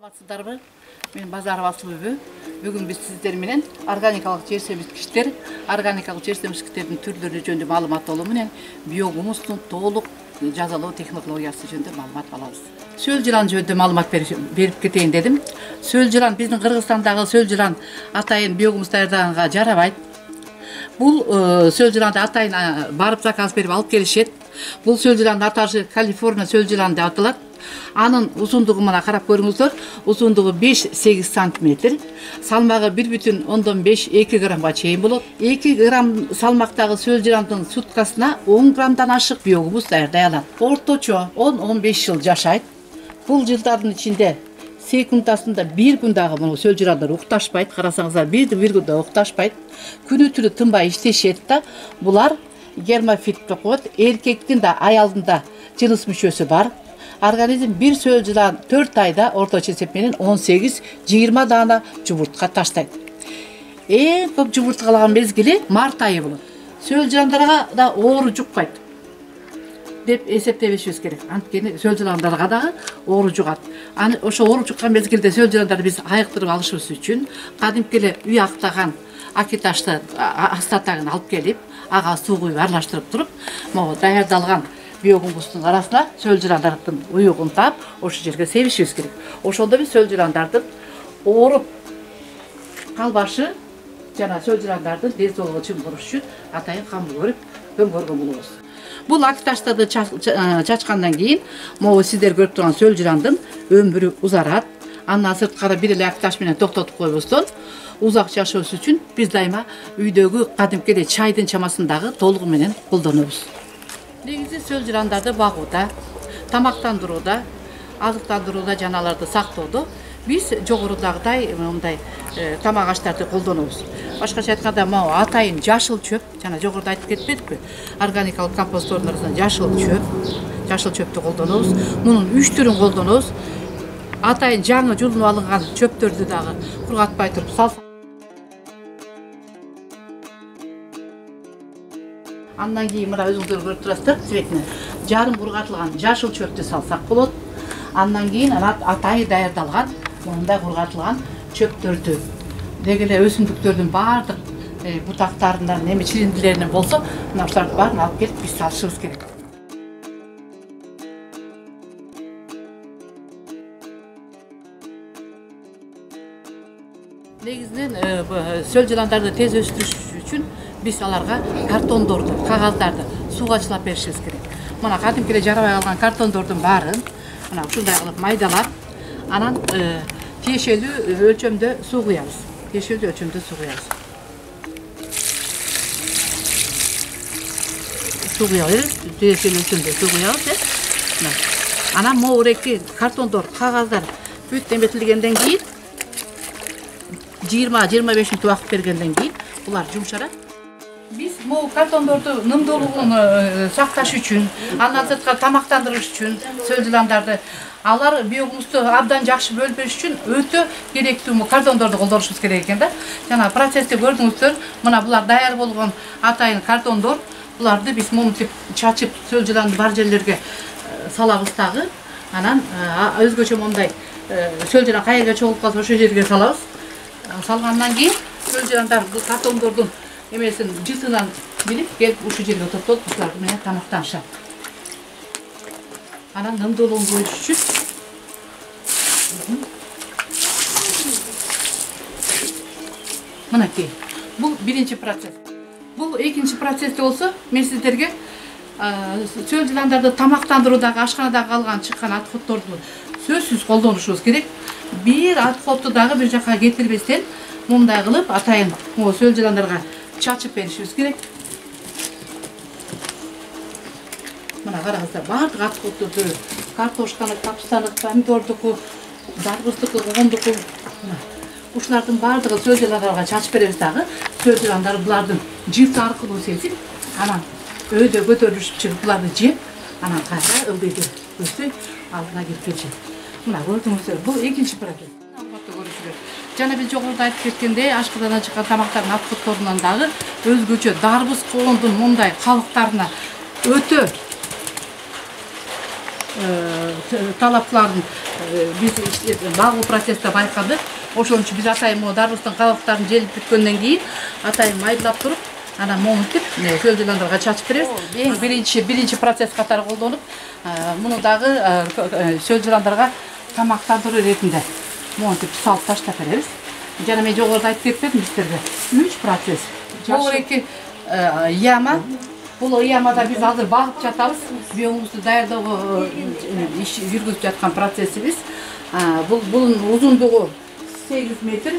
Саламатсыздарбы? Мен Базарова Асылбүбү. Бүгүн биз сиздер менен органикалык жер семирткичтер, органикалык жер семирткичтердин түрлөрү жөнүндө маалымат алуу менен биогумустун толук жазалоо технологиясы жөнүндө маалымат алабыз. Сөл жылан жөнүндө маалымат берип кетейин дедим. Сөл жылан биздин Кыргызстандагы сөл жылан атайын биогумус даярдаганга жарабайт. Бул сөл жыланды атайын барып заказ берип алып келишет. Бул сөл жыландын аташы Калифорния сөл жыланы деп аталат. Анын узундугу мына карап көрүңүздөр. Узундугу 5-8 см, салмагы 1,5-2 граммга чейин болот. 2 грамм салмактагы сөл жыландын суткасына 10 граммдан ашык биогумус даярдай алат. Орточо 10-15 жыл жашайт. Бул жылдардын ичинде секундасында 1 күн дагы мына сөл жыландар укташпайт. Карасаңыздар, бир күн да укташпайт. Күнү түнү тынбай иштешет да. Булар гермафит деп коет. Эркектин да аялдын да жыныс мүчөсү бар. Организм bir сөл жылан 4 айда орточо эсеп менен 18-20 дана жумуртка таштайт. Эң көп жумурткалаган мезгили март айы болот. Сөл жыландарга да оору жукпайт деп эсептебешибиз керек. Анткени сөл жыландарга дагы оору жугат. Ошо оору жуккан мезгилде сөл жыландарды биз айыктырып алышыбыз үчүн кадимки эле үй актаган акиташты астатагын алып келип, ага суу куюп аралаштырып туруп, могу даярдалган биогумустун арасына сөл жыландардын уюгун таап, ошол жерге себишибиз керек. Ошондо биз сөл жыландардын ооруп калбашы жана сөл жыландардын ден соолугу чыңкыруш үчүн атайын камыл көрүп көмкөргөн болобуз. Бул акиташтарды чачкандан кийин, могу сиздер көрүп турган сөл жыландын өмүрү узарат. Андан сырткары бир эле акиташ менен токтотуп койбостон, узак жашоосу үчүн биз дайыма үйдөгү кадимки эле чайдын чамасындагы толугу менен колдонобуз. Негизи сөл жыландарды багууда, тамактандырууда, азыктандырууда жана аларды сактоодо биз жогорудагыдай мындай тамак аштарды колдонобуз. Башкача айтканда, могу атайын жашыл чөп, жана жогоруда айтып кетпедикпи? Органикалык компосттордун арасында жашыл чөптү колдонобуз. Мунун 3 түрүн колдонобуз. Атайын жаңы жулунуп алынган чөптөрдү дагы кургатпай туруп салсак. Андан кийин мына өзүңүздөр көрүп турасыздар, цветине жарым кургатылган жашыл чөптү салсак болот. Андан кийин атайын даярдалган мындай кургатылган чөптөрдү, деги эле өсүмдүктөрдүн баардык бутактарынан, эми чириндилеринен болсо, мына ушулардын баарын алып келип биз салышыбыз керек. Негизинен сөл жыландарды тез өстүрүш үчүн биз аларга картондорду, кагаздарды сууга чылап беришибиз керек. Мына кадимки эле жарабай калган картондордун баарын мына ушундай кылып майдалап, анан тиешелүү өлчөмдө суу куябыз. Тиешелүү өлчөмдө суу куябыз. Суу куябыз, тиешелүү өлчөмдө суу куябыз. Анан моуреки картондор, кагаздар бүт эметилгенден кийин 20-25 мүнөт убакыт бергенден кийин булар жумшарат. Биз могу картондорду нымдуулугун сакташ үчүн, андан сырткары тамактандырыш үчүн сөл жыландарды алар биогумусту абдан жакшы бөлүп бериш үчүн өтө керектүү картондорду колдонушубуз керек экен да. Жана процессти көрдүңүздөр, мына булар даяр болгон атайын картондор. Буларды биз момунтип чачып сөл жыланды бар жерлерге салабыз дагы. Анан өзгөчө мондай сөл жылан кайерге чогулуп калса ошол жерге салабыз. Салгандан кийин сөл жыландар бул картондордун эмесин жытынан билип келип ушул жерге топтолуп ушулар менен тамактанышат. Анан нымдуулугун коюш үчүн мынакей. Бул биринчи процесс. Бул экинчи процессте болсо, мен сиздерге сөл жыландарды тамактандыруудагы ашканадагы калган чыккан отходдорду сөзсүз колдонушубуз керек. Бир отходду дагы бир жакка кетирбестен мындай кылып атайын сөл жыландарга чачып беришибиз керек. Мына караңыздар, баардык отходдорду, картошканы, капустаны, помидордуку, дарбыздыкы, коңдуку, ушулардын баардыгын сөл жыландарга чачып беребиз дагы. Сөл жыландар булардын жырты аркылуу сезип, анан өйдө көтөрүлүшүп чыгып буларды жеп, анан кайра ылдыйды көздөй алдына келип келишет. Мына көрдүңүздөр, бул экинчи процесс. Жана биз жогоруда айтып кеткендей, ашканадан чыккан тамактардын отходдорунан дагы өзгөчө дарбыз, коондун мындай калыктарына өтө талаптарын биз багуу процессте байкадык. Ошон үчүн биз атайын дарбыздын кабактарын желип бүткөндөн кийин атайын майдалап туруп, анан момунтип чөл жыландарга чачып беребиз. Биринчи процесс катары колдонуп, муну дагы чөл жыландарга тамактандыруу иретинде момунтип салып таштап беребиз. Жана мен жогоруда айтып кетпедимби сиздерге? 3 процесс. Жогору эки яма. Бул ямада биз азыр багып жатабыз. Биогумузду даярдоого иш жүргүзүп жаткан процессибиз. Бунун узундугу 8 метр,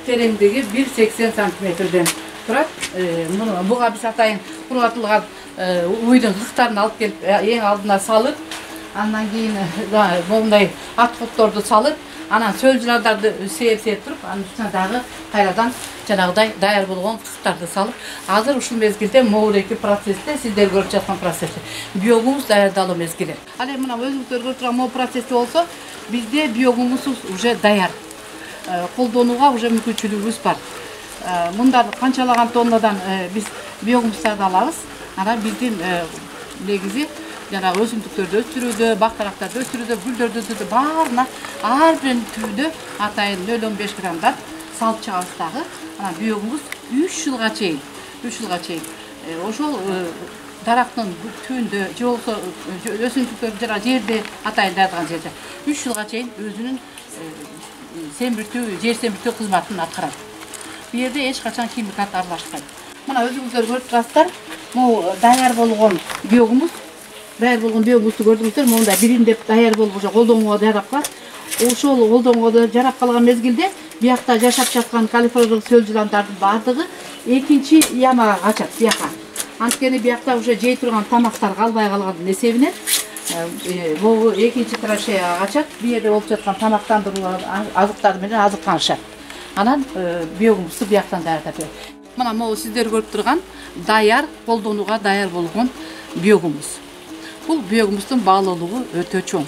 тереңдиги 1,80 сантиметрден турат. Буга биз атайын кургатылган уйдун кыктарын алып келип эң алдына салып, андан кийин мондай аткотторду салып, анан чөл жыландарды сээп туруп, анын үстүнө дагы кайрадан жанагыдай даяр болгон кыктарды салып, азыр ушул мезгилде могу эки процессте, сиздер көрүп жаткан процессте биогумус даярдалуу мезгили. Ал эми мына өзүңүздөр көрүп турган могу процессте болсо, бизде биогумусубуз уже даяр. Колдонууга уже мүмкүнчүлүгүбүз бар. Мындан канчалаган тоннадан биз биогумустарды алабыз. Анан биздин негизи жанагы өсүмдүктөрдү өстүрүүдө, бактарактарды өстүрүүдө, гүлдөрдү өстүрүүдө баарына ар бир түрдө атайын 0,15 граммдан салып чыгабыз дагы. Анан биогумус 3 жылга чейин, ошол дарактын түбүндө же болбосо өсүмдүктөр жана жерде атайын даярдаган жерде 3 жылга чейин өзүнүн жер семиртүү кызматын аткарат. Бу жерде эч качан химикат аралашпайт. Мына өзүңүздөр көрүп турасыздар. Могу даяр болгон биогумус, биогумусту көрдүңүздөр. Монда бириндеп даяр болуп уже колдонууга жарап калат. Ошол колдонууга жарап калган мезгилде биякта жашап жаткан калифорниялык чөл жыландардын баардыгы экинчи ямага качат бияка. Анткени биякта уже жей турган тамактар калбай калгандын эсебинен могу экинчи траншеяга качат. Бу жерде болуп жаткан тамактандыруу азыктар менен азыктанышат. Анан биогумусту бияктан даярдап берет. Мына могу сиздер көрүп турган даяр, колдонууга даяр болгон биогумус. Бул биогумустун баалуулугу өтө чоң.